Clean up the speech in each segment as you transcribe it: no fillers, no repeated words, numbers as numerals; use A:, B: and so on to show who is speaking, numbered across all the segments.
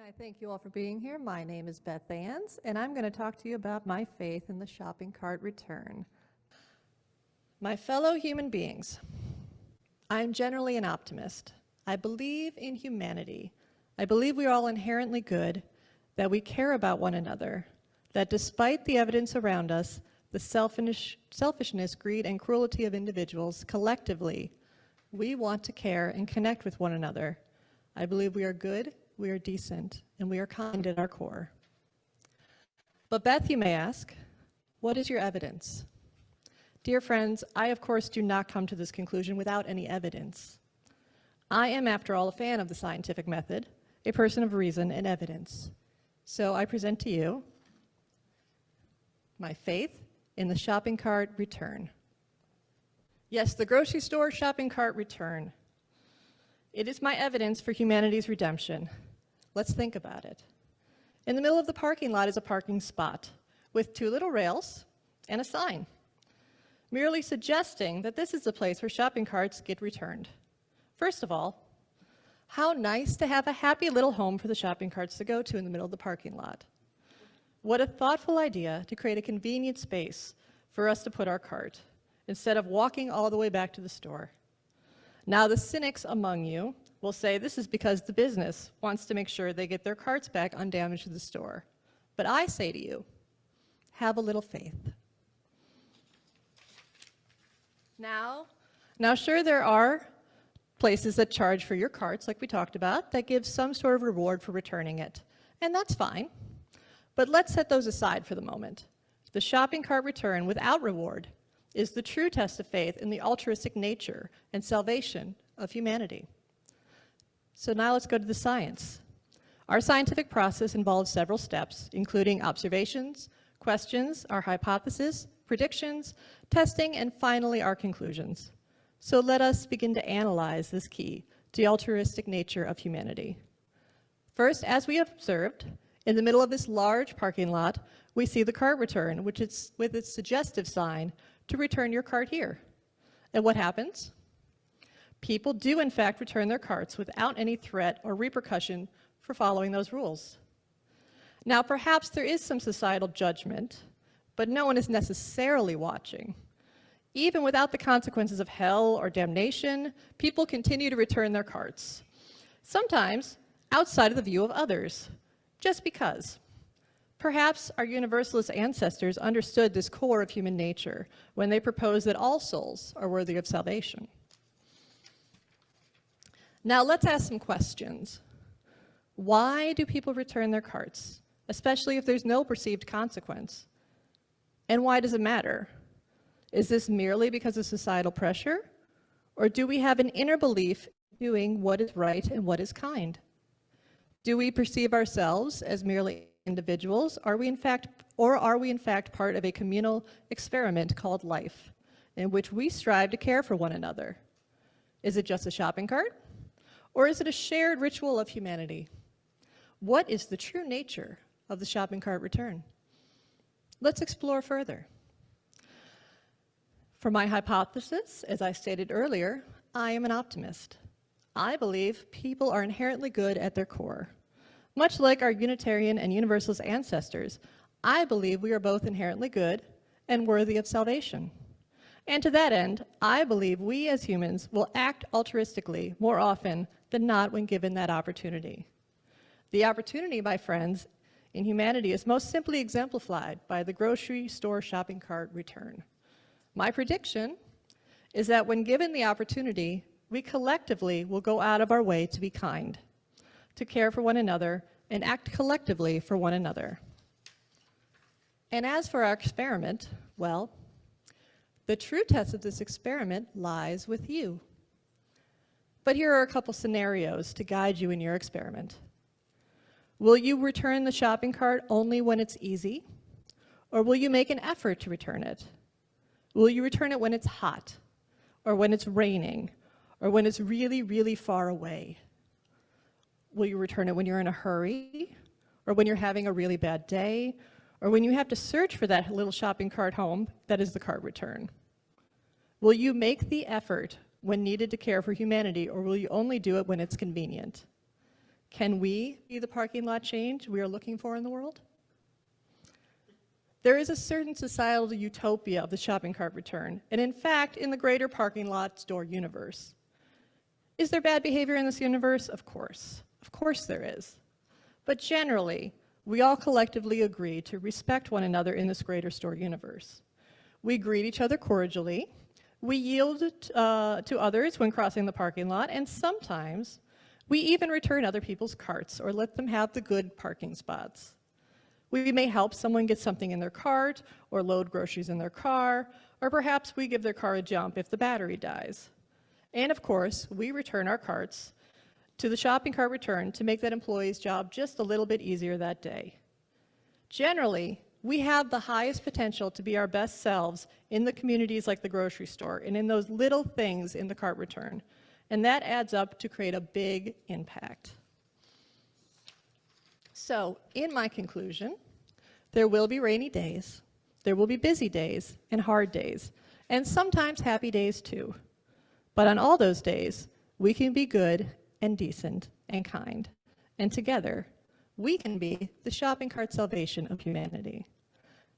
A: I thank you all for being here. My name is Beth Anz, and I'm going to talk to you about my faith in the shopping cart return. My fellow human beings, I am generally an optimist. I believe in humanity. I believe we are all inherently good, that we care about one another, that despite the evidence around us, the selfishness, greed, and cruelty of individuals, collectively, we want to care and connect with one another. I believe we are good, we are decent, and we are kind at our core. But Beth, you may ask, what is your evidence? Dear friends, I of course do not come to this conclusion without any evidence. I am, after all, a fan of the scientific method, a person of reason and evidence. So I present to you my faith in the shopping cart return. Yes, the grocery store shopping cart return. It is my evidence for humanity's redemption. Let's think about it. In the middle of the parking lot is a parking spot with two little rails and a sign, merely suggesting that this is the place where shopping carts get returned. First of all, how nice to have a happy little home for the shopping carts to go to in the middle of the parking lot. What a thoughtful idea to create a convenient space for us to put our cart, instead of walking all the way back to the store. Now, the cynics among you will say this is because the business wants to make sure they get their carts back undamaged to the store. But I say to you, have a little faith. Now sure, there are places that charge for your carts, like we talked about, that give some sort of reward for returning it. And that's fine. But let's set those aside for the moment. The shopping cart return without reward is the true test of faith in the altruistic nature and salvation of humanity. So now let's go to the science. Our scientific process involves several steps, including observations, questions, our hypothesis, predictions, testing, and finally our conclusions. So let us begin to analyze this key to the altruistic nature of humanity. First, as we observed, in the middle of this large parking lot, we see the cart return, which is with its suggestive sign to return your cart here. And what happens? People do in fact return their carts without any threat or repercussion for following those rules. Now perhaps there is some societal judgment, but no one is necessarily watching. Even without the consequences of hell or damnation, people continue to return their carts. Sometimes outside of the view of others, just because. Perhaps our Universalist ancestors understood this core of human nature when they proposed that all souls are worthy of salvation. Now let's ask some questions. Why do people return their carts, especially if there's no perceived consequence? And why does it matter? Is this merely because of societal pressure? Or do we have an inner belief in doing what is right and what is kind? Do we perceive ourselves as merely individuals? Are we in fact part of a communal experiment called life, in which we strive to care for one another? Is it just a shopping cart? Or is it a shared ritual of humanity? What is the true nature of the shopping cart return? Let's explore further. For my hypothesis, as I stated earlier, I am an optimist. I believe people are inherently good at their core. Much like our Unitarian and Universalist ancestors, I believe we are both inherently good and worthy of salvation. And to that end, I believe we as humans will act altruistically more often than not when given that opportunity. The opportunity, my friends, in humanity is most simply exemplified by the grocery store shopping cart return. My prediction is that when given the opportunity, we collectively will go out of our way to be kind, to care for one another, and act collectively for one another. And as for our experiment, well, the true test of this experiment lies with you. But here are a couple scenarios to guide you in your experiment. Will you return the shopping cart only when it's easy? Or will you make an effort to return it? Will you return it when it's hot? Or when it's raining? Or when it's really, really far away? Will you return it when you're in a hurry? Or when you're having a really bad day? Or when you have to search for that little shopping cart home that is the cart return? Will you make the effort when needed to care for humanity, or will you only do it when it's convenient? Can we be the parking lot change we are looking for in the world? There is a certain societal utopia of the shopping cart return, and in fact, in the greater parking lot store universe. Is there bad behavior in this universe? Of course. Of course there is. But generally, we all collectively agree to respect one another in this greater store universe. We greet each other cordially, we yield to others when crossing the parking lot, and sometimes we even return other people's carts or let them have the good parking spots. We may help someone get something in their cart or load groceries in their car, or perhaps we give their car a jump if the battery dies. And of course, we return our carts to the shopping cart return to make that employee's job just a little bit easier that day. Generally, we have the highest potential to be our best selves in the communities like the grocery store and in those little things in the cart return. And that adds up to create a big impact. So, in my conclusion, there will be rainy days, there will be busy days and hard days, and sometimes happy days too. But on all those days, we can be good and decent and kind. And together, we can be the shopping cart salvation of humanity.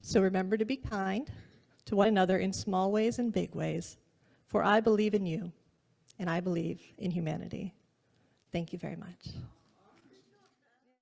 A: So remember to be kind to one another in small ways and big ways, for I believe in you, and I believe in humanity. Thank you very much.